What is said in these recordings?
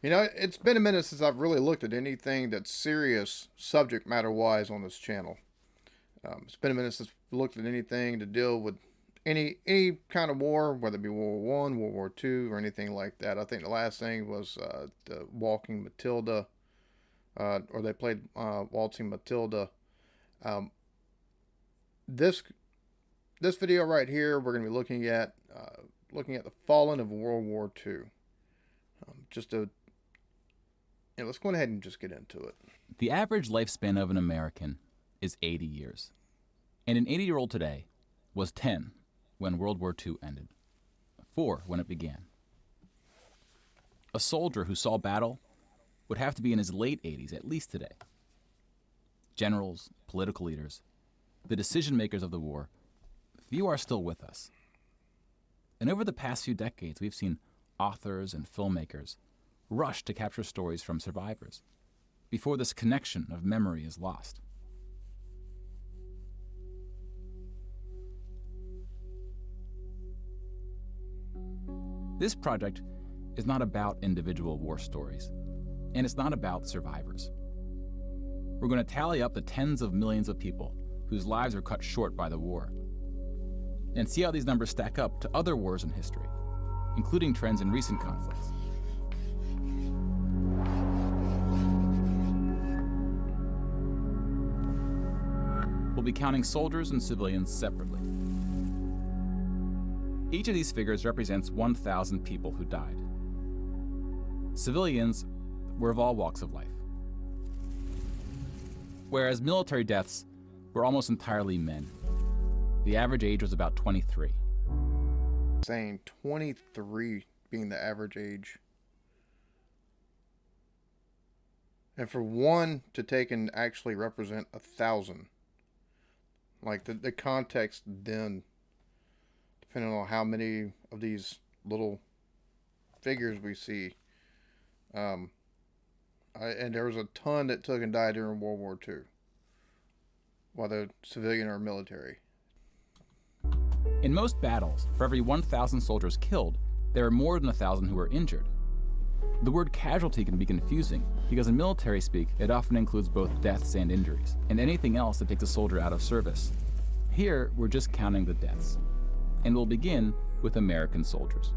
You know, it's been a minute since I've really looked at anything that's serious subject matter wise on this channel. It's been a minute since we looked at anything to deal with any kind of war, whether it be World War I, World War II, or anything like that. I think the last thing was the Walking Matilda, or they played Waltzing Matilda. Um, this this video right here, we're going to be looking at the Fallen of World War II. Just to let's go ahead and just get into it. The average lifespan of an American is 80 years. And an 80-year-old today was 10 when World War II ended, 4 when it began. A soldier who saw battle would have to be in his late 80s, at least today. Generals, political leaders, the decision makers of the war, few are still with us. And over the past few decades, we've seen authors and filmmakers rush to capture stories from survivors before this connection of memory is lost. This project is not about individual war stories, and it's not about survivors. We're going to tally up the tens of millions of people whose lives are cut short by the war, and see how these numbers stack up to other wars in history, including trends in recent conflicts. We'll be counting soldiers and civilians separately. Each of these figures represents 1,000 people who died. Civilians were of all walks of life, whereas military deaths were almost entirely men. The average age was about 23. Saying 23 being the average age. And for one to take and actually represent 1,000. Like the context then, depending on how many of these little figures we see. And there was a ton that took and died during World War II. Whether civilian or military. In most battles, for every 1,000 soldiers killed, there are more than 1,000 who are injured. The word casualty can be confusing because in military speak, it often includes both deaths and injuries, and anything else that takes a soldier out of service. Here, we're just counting the deaths, and we'll begin with American soldiers.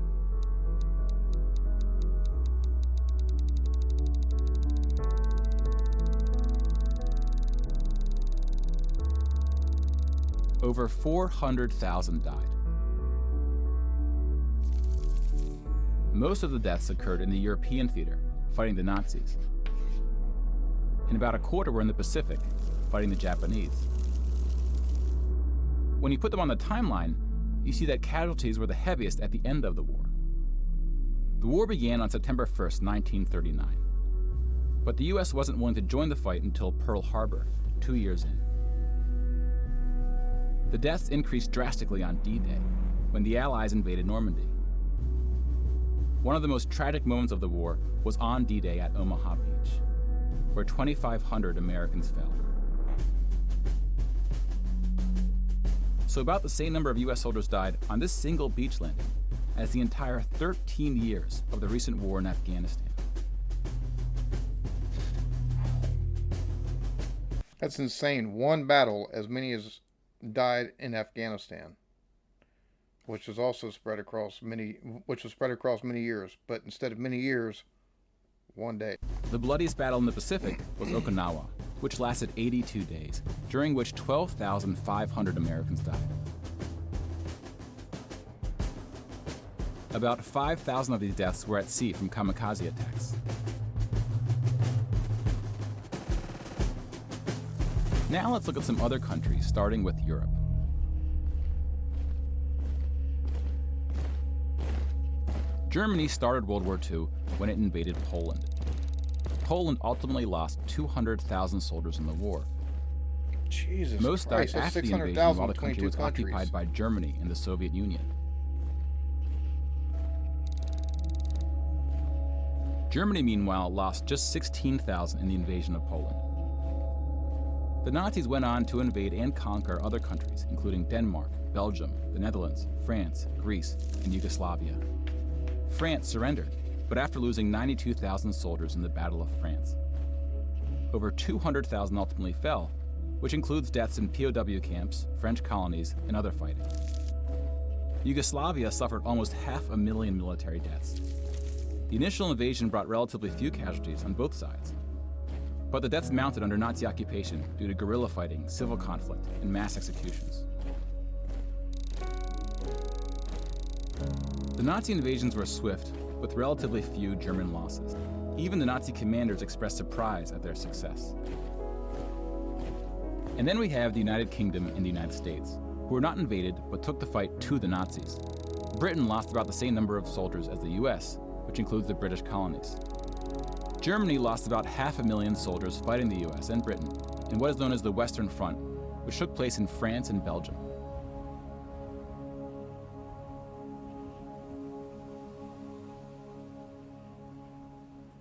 Over 400,000 died. Most of the deaths occurred in the European theater, fighting the Nazis. And about a quarter were in the Pacific, fighting the Japanese. When you put them on the timeline, you see that casualties were the heaviest at the end of the war. The war began on September 1st, 1939. But the US wasn't willing to join the fight until Pearl Harbor, 2 years in. The deaths increased drastically on D-Day, when the Allies invaded Normandy. One of the most tragic moments of the war was on D-Day at Omaha Beach, where 2,500 Americans fell. So about the same number of US soldiers died on this single beach landing as the entire 13 years of the recent war in Afghanistan. That's insane. One battle, as many as died in Afghanistan, which was also spread across many years, but instead of many years, one day. The bloodiest battle in the Pacific was Okinawa, which lasted 82 days, during which 12,500 Americans died. About 5,000 of these deaths were at sea from kamikaze attacks. Now let's look at some other countries, starting with Europe. Germany started World War II when it invaded Poland. Poland ultimately lost 200,000 soldiers in the war. Jesus Most died Christ, after the invasion while the country was occupied by Germany and the Soviet Union. Germany, meanwhile, lost just 16,000 in the invasion of Poland. The Nazis went on to invade and conquer other countries, including Denmark, Belgium, the Netherlands, France, Greece, and Yugoslavia. France surrendered, but after losing 92,000 soldiers in the Battle of France. Over 200,000 ultimately fell, which includes deaths in POW camps, French colonies, and other fighting. Yugoslavia suffered almost 500,000 military deaths. The initial invasion brought relatively few casualties on both sides, but the deaths mounted under Nazi occupation due to guerrilla fighting, civil conflict, and mass executions. The Nazi invasions were swift, with relatively few German losses. Even the Nazi commanders expressed surprise at their success. And then we have the United Kingdom and the United States, who were not invaded but took the fight to the Nazis. Britain lost about the same number of soldiers as the US, which includes the British colonies. Germany lost about 500,000 soldiers fighting the US and Britain in what is known as the Western Front, which took place in France and Belgium.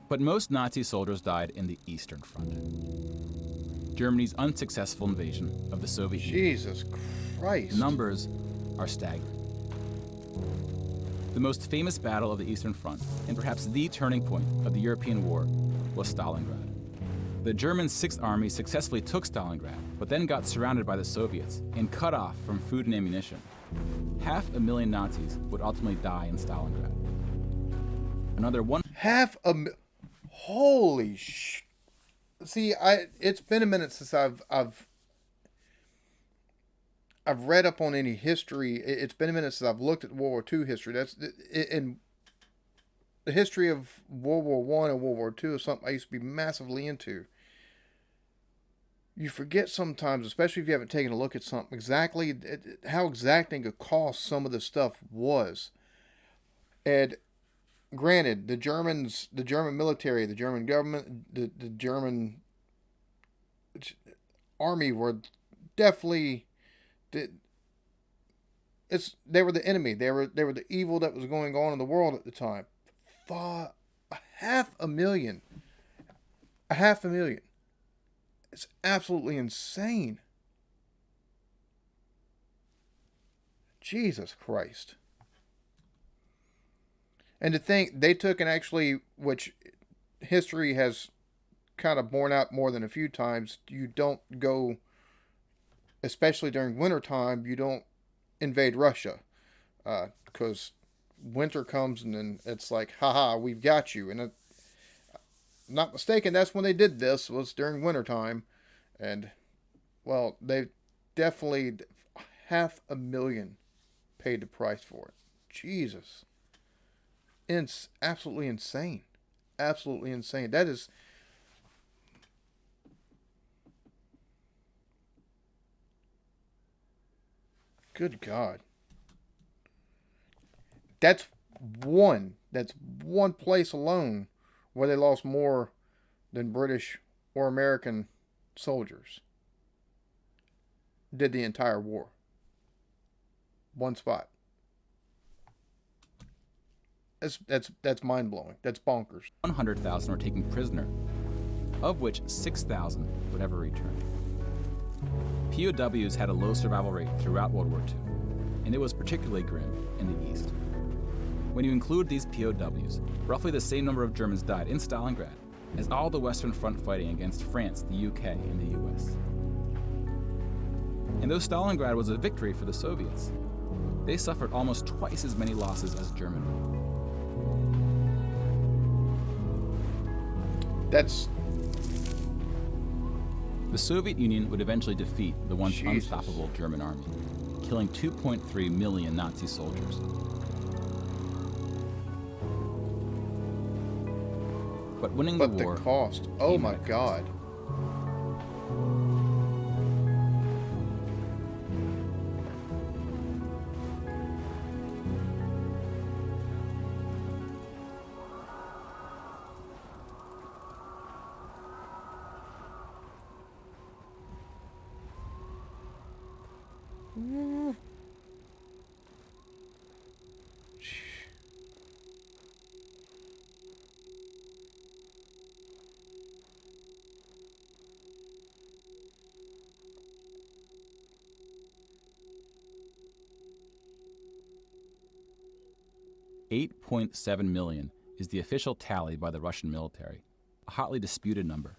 But most Nazi soldiers died in the Eastern Front. Germany's unsuccessful invasion of the Soviet Union. Jesus Christ. The numbers are staggering. The most famous battle of the Eastern Front, and perhaps the turning point of the European war, was Stalingrad. The German Sixth Army successfully took Stalingrad, but then got surrounded by the Soviets and cut off from food and ammunition. 500,000 Nazis would ultimately die in Stalingrad. Another one. Holy sh! See, it's been a minute since I've read up on any history. It's been a minute since I've looked at World War II history. That's in the history of World War I and World War II is something I used to be massively into. You forget sometimes, especially if you haven't taken a look at something, exactly how exacting a cost some of this stuff was. And granted, the German military, the German government, the German army were definitely. They were the enemy. They were the evil that was going on in the world at the time. 500,000. 500,000. It's absolutely insane. Jesus Christ. And to think they took and actually, which history has kind of borne out more than a few times, you don't go, especially during wintertime, you don't invade Russia. Because winter comes and then it's like, haha, we've got you. And I'm not mistaken, that's when they did this, was during wintertime. And, well, they definitely, 500,000 paid the price for it. Jesus. It's absolutely insane. Absolutely insane. That is... Good God. That's one place alone where they lost more than British or American soldiers did the entire war. One spot. That's mind-blowing. That's bonkers. 100,000 were taken prisoner, of which 6,000 would ever return. POWs had a low survival rate throughout World War II, and it was particularly grim in the East. When you include these POWs, roughly the same number of Germans died in Stalingrad as all the Western Front fighting against France, the UK, and the US. And though Stalingrad was a victory for the Soviets, they suffered almost twice as many losses as Germany. The Soviet Union would eventually defeat the once unstoppable German army, killing 2.3 million Nazi soldiers. But winning the war... But the cost. Oh my God. $8.7 million is the official tally by the Russian military, a hotly disputed number.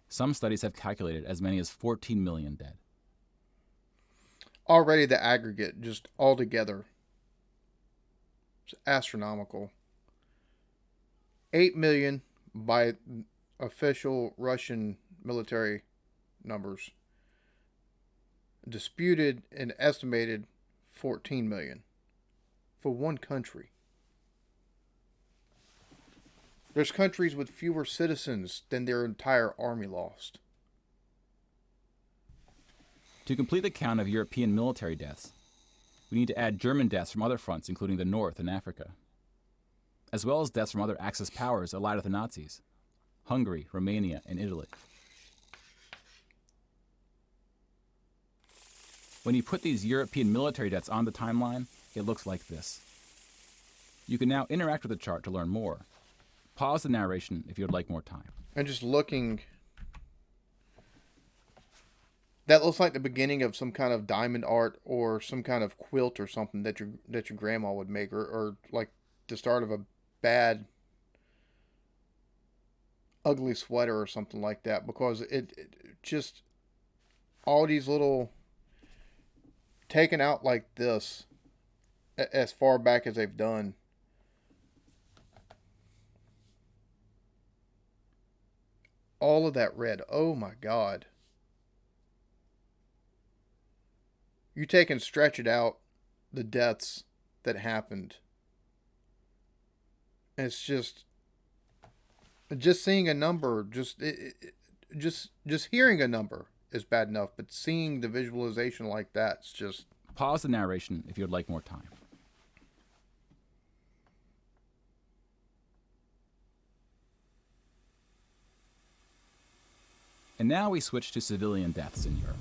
Some studies have calculated as many as 14 million dead. Already the aggregate, just altogether, is astronomical. 8 million by official Russian military numbers. Disputed and estimated 14 million for one country. There's countries with fewer citizens than their entire army lost. To complete the count of European military deaths, we need to add German deaths from other fronts, including the North and Africa, as well as deaths from other Axis powers allied with the Nazis, Hungary, Romania, and Italy. When you put these European military deaths on the timeline, it looks like this. You can now interact with the chart to learn more. Pause the narration if you would like more time. And just looking, that looks like the beginning of some kind of diamond art or some kind of quilt or something that your grandma would make, or like the start of a bad, ugly sweater or something like that, because it just, all these little, taken out like this, as far back as they've done. All of that red. Oh my God. You take and stretch it out, the deaths that happened. It's just seeing a number, just hearing a number is bad enough, but seeing the visualization like that, it's just... Pause the narration if you would like more time. And now we switch to civilian deaths in Europe.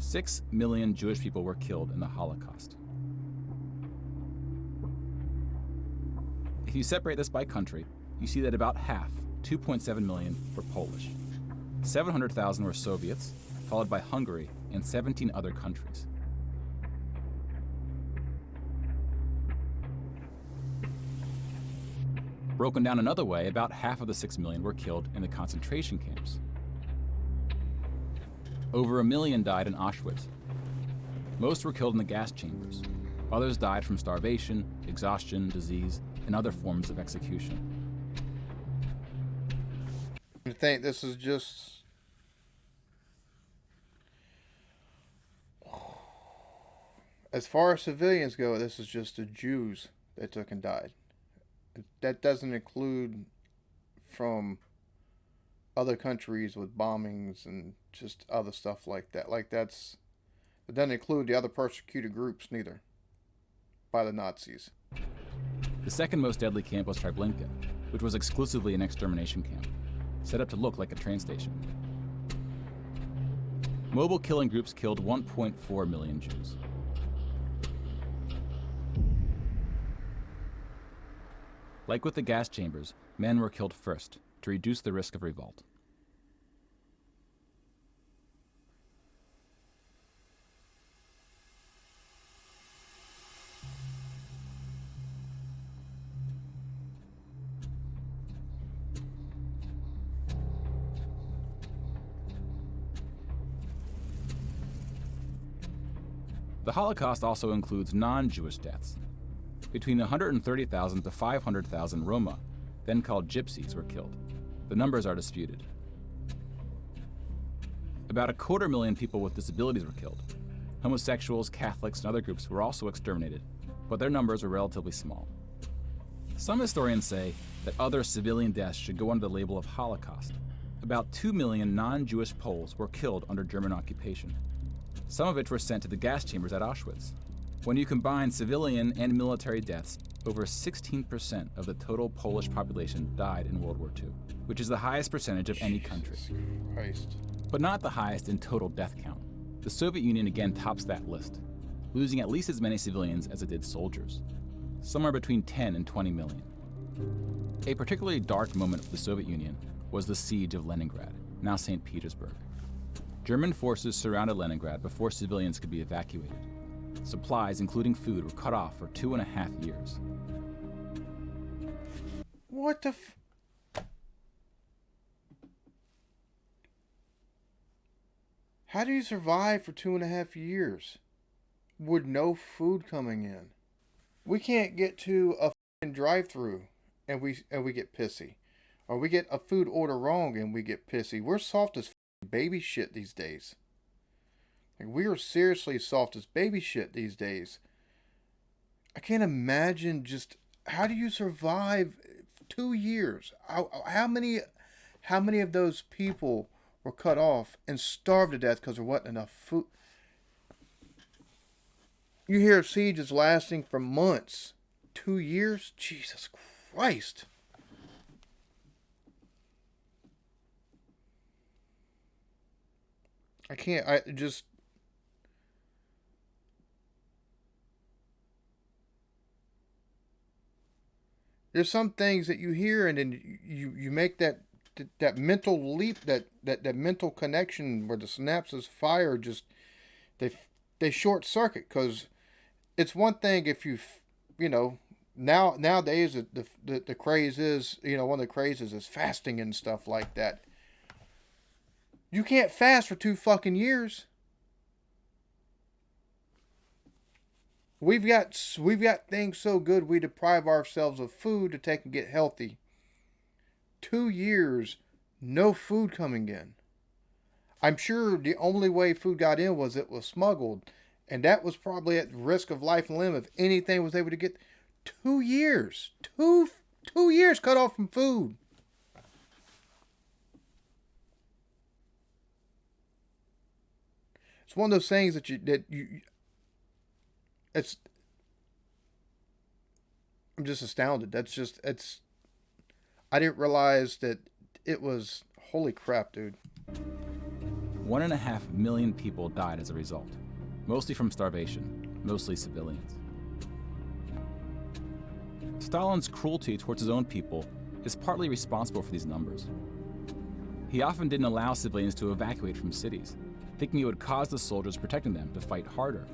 Six million Jewish people were killed in the Holocaust. If you separate this by country, you see that about half, 2.7 million, were Polish. 700,000 were Soviets, followed by Hungary and 17 other countries. Broken down another way, about half of the 6 million were killed in the concentration camps. Over 1 million died in Auschwitz. Most were killed in the gas chambers. Others died from starvation, exhaustion, disease, and other forms of execution. I think this is just... As far as civilians go, this is just the Jews that took and died. That doesn't include from other countries with bombings and just other stuff like that. It doesn't include the other persecuted groups neither by the Nazis. The second most deadly camp was Treblinka, which was exclusively an extermination camp, set up to look like a train station. Mobile killing groups killed 1.4 million Jews. Like with the gas chambers, men were killed first to reduce the risk of revolt. The Holocaust also includes non-Jewish deaths. Between 130,000 to 500,000 Roma, then called Gypsies, were killed. The numbers are disputed. About 250,000 people with disabilities were killed. Homosexuals, Catholics, and other groups were also exterminated, but their numbers were relatively small. Some historians say that other civilian deaths should go under the label of Holocaust. About 2 million non-Jewish Poles were killed under German occupation, some of which were sent to the gas chambers at Auschwitz. When you combine civilian and military deaths, over 16% of the total Polish population died in World War II, which is the highest percentage of any country. Christ. But not the highest in total death count. The Soviet Union again tops that list, losing at least as many civilians as it did soldiers, somewhere between 10 and 20 million. A particularly dark moment for the Soviet Union was the siege of Leningrad, now St. Petersburg. German forces surrounded Leningrad before civilians could be evacuated. Supplies, including food, were cut off for 2.5 years. What the How do you survive for 2.5 years with no food coming in? We can't get to a drive-through and we get pissy, or we get a food order wrong and we get pissy. We're soft as baby shit these days. Like, we are seriously soft as baby shit these days. I can't imagine just how do you survive 2 years? How many of those people were cut off and starved to death because there wasn't enough food? You hear of sieges lasting for months. 2 years? Jesus Christ. There's some things that you hear and then you make that mental leap, that mental connection where the synapses fire, just they short circuit. Because it's one thing if nowadays the craze is, one of the crazes is fasting and stuff like that. You can't fast for 2 fucking years. We've got things so good we deprive ourselves of food to take and get healthy. 2 years, no food coming in. I'm sure the only way food got in was it was smuggled, and that was probably at risk of life and limb if anything was able to get. 2 years, 2 years cut off from food. It's one of those things that I'm just astounded. I didn't realize that it was, holy crap, dude. 1.5 million people died as a result, mostly from starvation, mostly civilians. Stalin's cruelty towards his own people is partly responsible for these numbers. He often didn't allow civilians to evacuate from cities, thinking it would cause the soldiers protecting them to fight harder.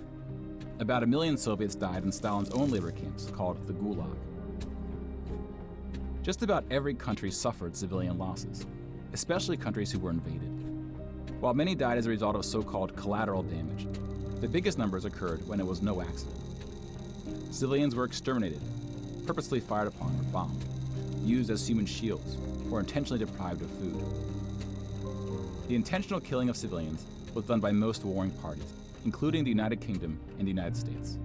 About 1 million Soviets died in Stalin's own labor camps, called the Gulag. Just about every country suffered civilian losses, especially countries who were invaded. While many died as a result of so-called collateral damage, the biggest numbers occurred when it was no accident. Civilians were exterminated, purposely fired upon or bombed, used as human shields, or intentionally deprived of food. The intentional killing of civilians was done by most warring parties, including the United Kingdom and the United States.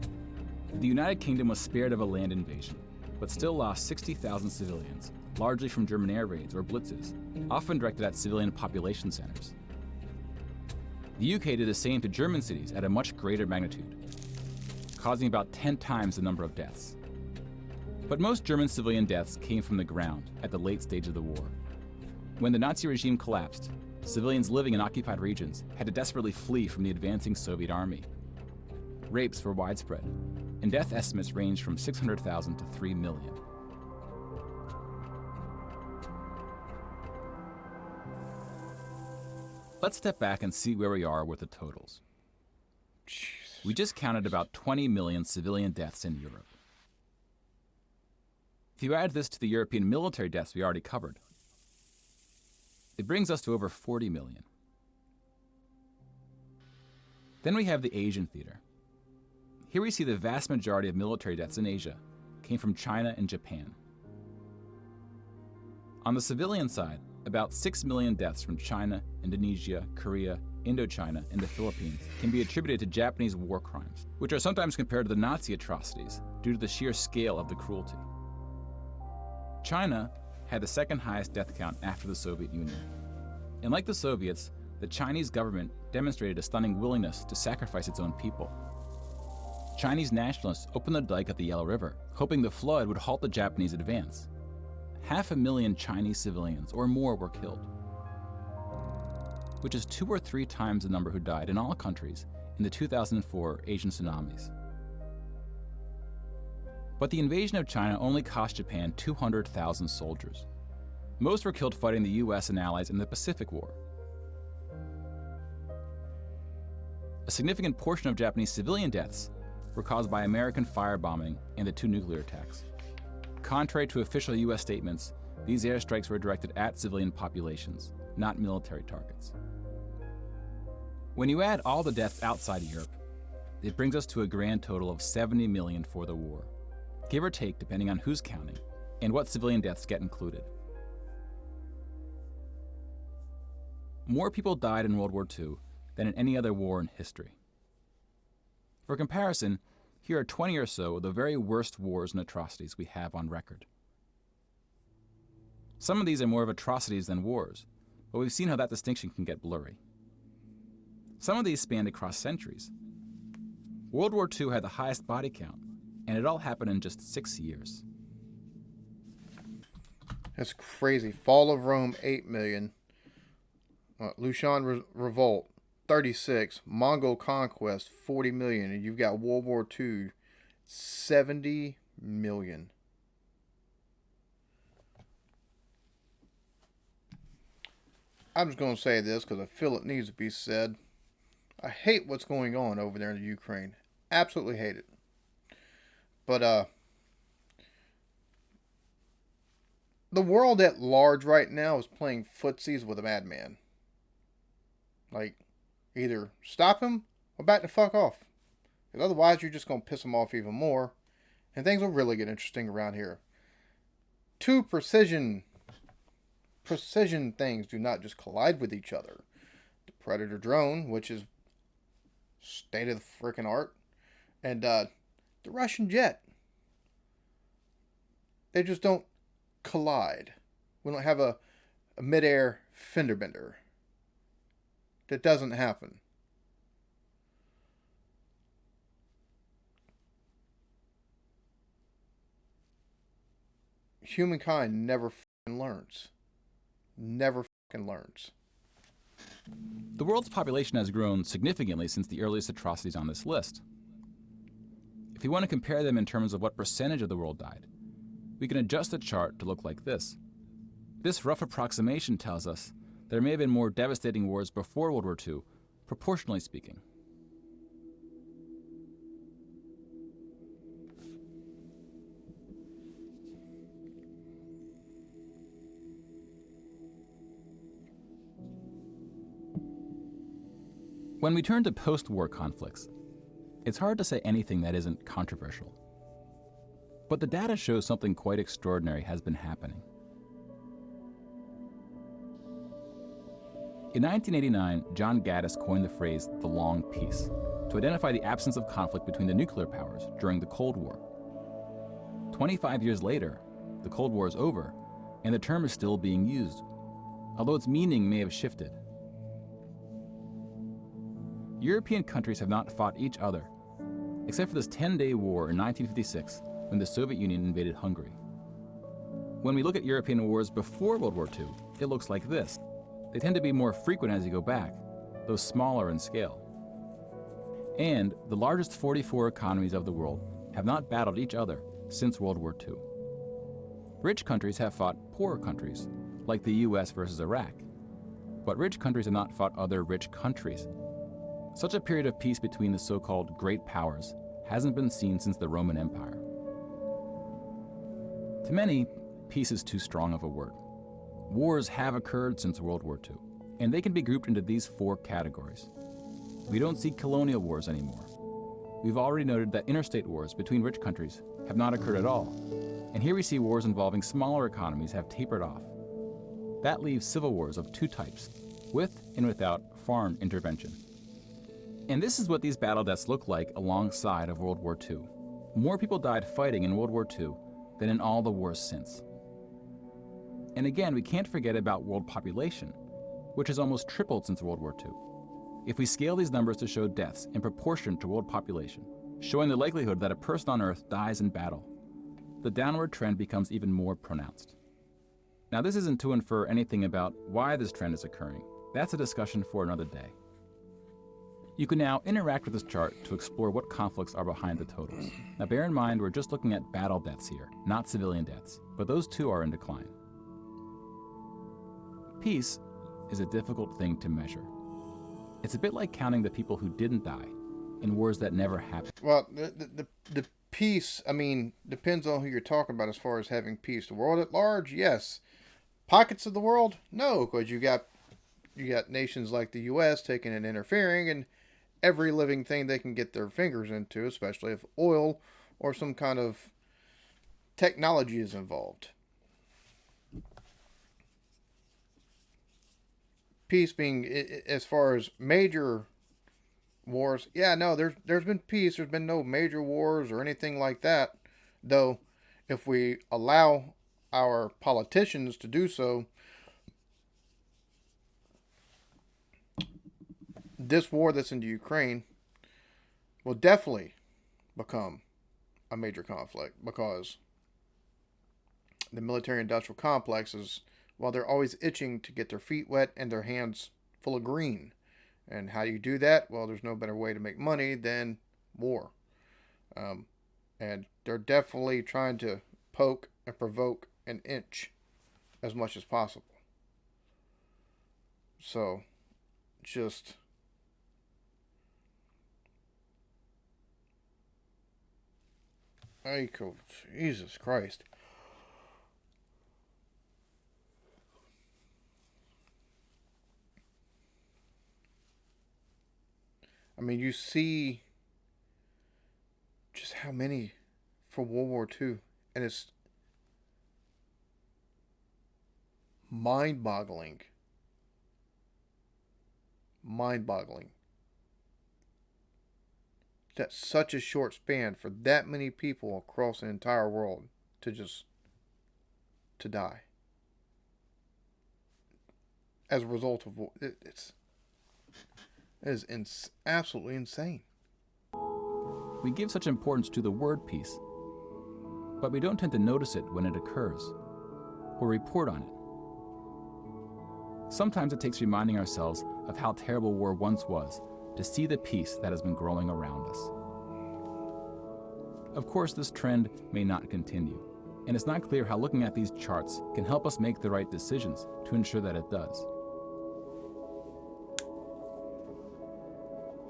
The United Kingdom was spared of a land invasion, but still lost 60,000 civilians, largely from German air raids or blitzes, often directed at civilian population centers. The UK did the same to German cities at a much greater magnitude, causing about 10 times the number of deaths. But most German civilian deaths came from the ground at the late stage of the war. When the Nazi regime collapsed, civilians living in occupied regions had to desperately flee from the advancing Soviet army. Rapes were widespread, and death estimates ranged from 600,000 to 3 million. Let's step back and see where we are with the totals. We just counted about 20 million civilian deaths in Europe. If you add this to the European military deaths we already covered, it brings us to over 40 million. Then we have the Asian theater. Here we see the vast majority of military deaths in Asia came from China and Japan. On the civilian side, about 6 million deaths from China, Indonesia, Korea, Indochina, and the Philippines can be attributed to Japanese war crimes, which are sometimes compared to the Nazi atrocities due to the sheer scale of the cruelty. China had the second highest death count after the Soviet Union. And like the Soviets, the Chinese government demonstrated a stunning willingness to sacrifice its own people. Chinese nationalists opened the dike at the Yellow River, hoping the flood would halt the Japanese advance. 500,000 Chinese civilians or more were killed, which is 2 or 3 times the number who died in all countries in the 2004 Asian tsunamis. But the invasion of China only cost Japan 200,000 soldiers. Most were killed fighting the US and allies in the Pacific War. A significant portion of Japanese civilian deaths were caused by American firebombing and the 2 nuclear attacks. Contrary to official U.S. statements, these airstrikes were directed at civilian populations, not military targets. When you add all the deaths outside Europe, it brings us to a grand total of 70 million for the war, give or take depending on who's counting and what civilian deaths get included. More people died in World War II than in any other war in history. For comparison, here are 20 or so of the very worst wars and atrocities we have on record. Some of these are more of atrocities than wars, but we've seen how that distinction can get blurry. Some of these spanned across centuries. World War II had the highest body count, and it all happened in just 6 years. That's crazy. Fall of Rome, 8 million. Lushan Revolt, 36. Mongol Conquest, 40 million. And you've got World War II, 70 million. I'm just going to say this because I feel it needs to be said. I hate what's going on over there in the Ukraine. Absolutely hate it. But, the world at large right now is playing footsies with a madman. Like, either stop him or back the fuck off. Because otherwise you're just going to piss him off even more. And things will really get interesting around here. 2 precision things do not just collide with each other. The Predator drone, which is state of the freaking art, and the Russian jet. They just don't collide. We don't have a mid-air fender bender. That doesn't happen. Humankind never fucking learns. Never fucking learns. The world's population has grown significantly since the earliest atrocities on this list. If you want to compare them in terms of what percentage of the world died, we can adjust the chart to look like this. This rough approximation tells us there may have been more devastating wars before World War II, proportionally speaking. When we turn to post-war conflicts, it's hard to say anything that isn't controversial. But the data shows something quite extraordinary has been happening. In 1989, John Gaddis coined the phrase the long peace to identify the absence of conflict between the nuclear powers during the Cold War. 25 years later, the Cold War is over, and the term is still being used, although its meaning may have shifted. European countries have not fought each other, except for this 10-day war in 1956 when the Soviet Union invaded Hungary. When we look at European wars before World War II, it looks like this. They tend to be more frequent as you go back, though smaller in scale. And the largest 44 economies of the world have not battled each other since World War II. Rich countries have fought poorer countries, like the US versus Iraq, but rich countries have not fought other rich countries. Such a period of peace between the so-called great powers hasn't been seen since the Roman Empire. To many, peace is too strong of a word. Wars have occurred since World War II, and they can be grouped into these 4 categories. We don't see colonial wars anymore. We've already noted that interstate wars between rich countries have not occurred at all, and here we see wars involving smaller economies have tapered off. That leaves civil wars of 2 types, with and without foreign intervention. And this is what these battle deaths look like alongside of World War II. More people died fighting in World War II than in all the wars since. And again, we can't forget about world population, which has almost tripled since World War II. If we scale these numbers to show deaths in proportion to world population, showing the likelihood that a person on Earth dies in battle, the downward trend becomes even more pronounced. Now, this isn't to infer anything about why this trend is occurring. That's a discussion for another day. You can now interact with this chart to explore what conflicts are behind the totals. Now bear in mind, we're just looking at battle deaths here, not civilian deaths, but those too are in decline. Peace is a difficult thing to measure. It's a bit like counting the people who didn't die in wars that never happened. Well, the peace, I mean, depends on who you're talking about as far as having peace. The world at large, yes. Pockets of the world, no, because you got nations like the U.S. taking and interfering in every living thing they can get their fingers into, especially if oil or some kind of technology is involved. Peace being, as far as major wars, yeah, no, there's been peace. There's been no major wars or anything like that. Though, if we allow our politicians to do so, this war that's in Ukraine will definitely become a major conflict because the military industrial complexes, while they're always itching to get their feet wet and their hands full of green. And how do you do that? Well, there's no better way to make money than war. And they're definitely trying to poke and provoke and inch as much as possible. So, just... Jesus Christ. I mean, you see just how many for World War II, and it's mind-boggling. Mind-boggling. That's such a short span for that many people across an entire world to die as a result of war. It is absolutely insane. We give such importance to the word peace, but we don't tend to notice it when it occurs or report on it. Sometimes it takes reminding ourselves of how terrible war once was to see the peace that has been growing around us. Of course, this trend may not continue, and it's not clear how looking at these charts can help us make the right decisions to ensure that it does.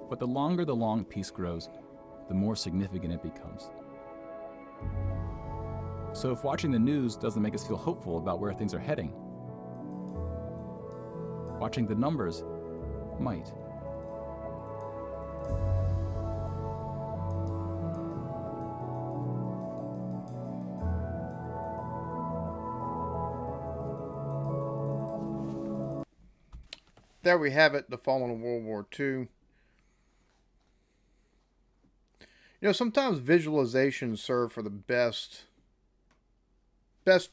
But the longer the long peace grows, the more significant it becomes. So if watching the news doesn't make us feel hopeful about where things are heading, watching the numbers might. There we have it, the Fallen of World War II. You know, sometimes visualizations serve for the best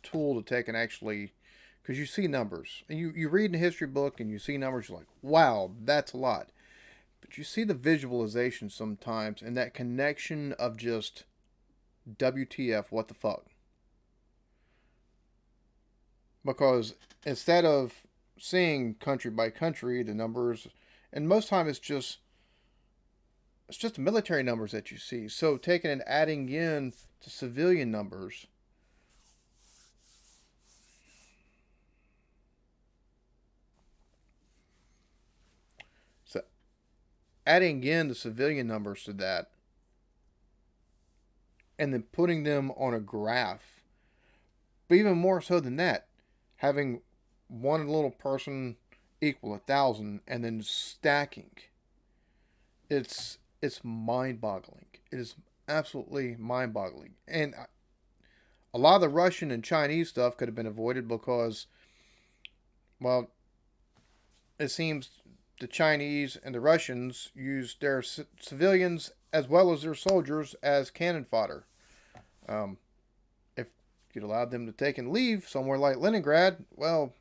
tool to take and actually, because you see numbers. And you read in a history book and you see numbers, you're like, wow, that's a lot. But you see the visualization sometimes and that connection of just WTF, what the fuck. Because instead of seeing country by country, the numbers, and most time it's just the military numbers that you see. So taking and adding in to civilian numbers, so adding in the civilian numbers to that, and then putting them on a graph, but even more so than that, having one little person equal 1,000 and then stacking. It's mind-boggling. It is absolutely mind-boggling. And a lot of the Russian and Chinese stuff could have been avoided because, well, it seems the Chinese and the Russians used their civilians as well as their soldiers as cannon fodder. If you'd allowed them to take and leave somewhere like Leningrad, well,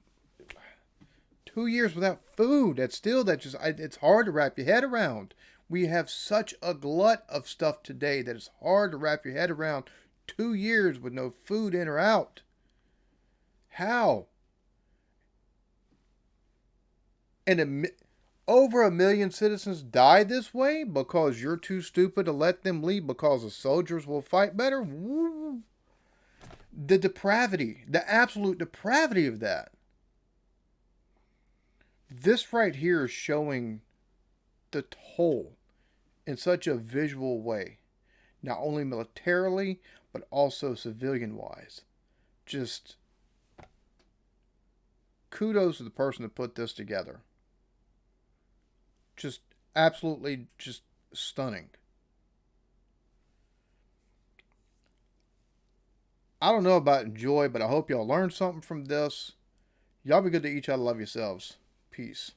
2 years without food, it's hard to wrap your head around. We have such a glut of stuff today that it's hard to wrap your head around 2 years with no food in or out. How? And over 1 million citizens die this way because you're too stupid to let them leave because the soldiers will fight better? Woo. The depravity, the absolute depravity of that. This right here is showing the toll in such a visual way, not only militarily, but also civilian wise. Just kudos to the person that put this together. Just absolutely just stunning. I don't know about enjoy, but I hope y'all learned something from this. Y'all be good to each other. Love yourselves. Peace.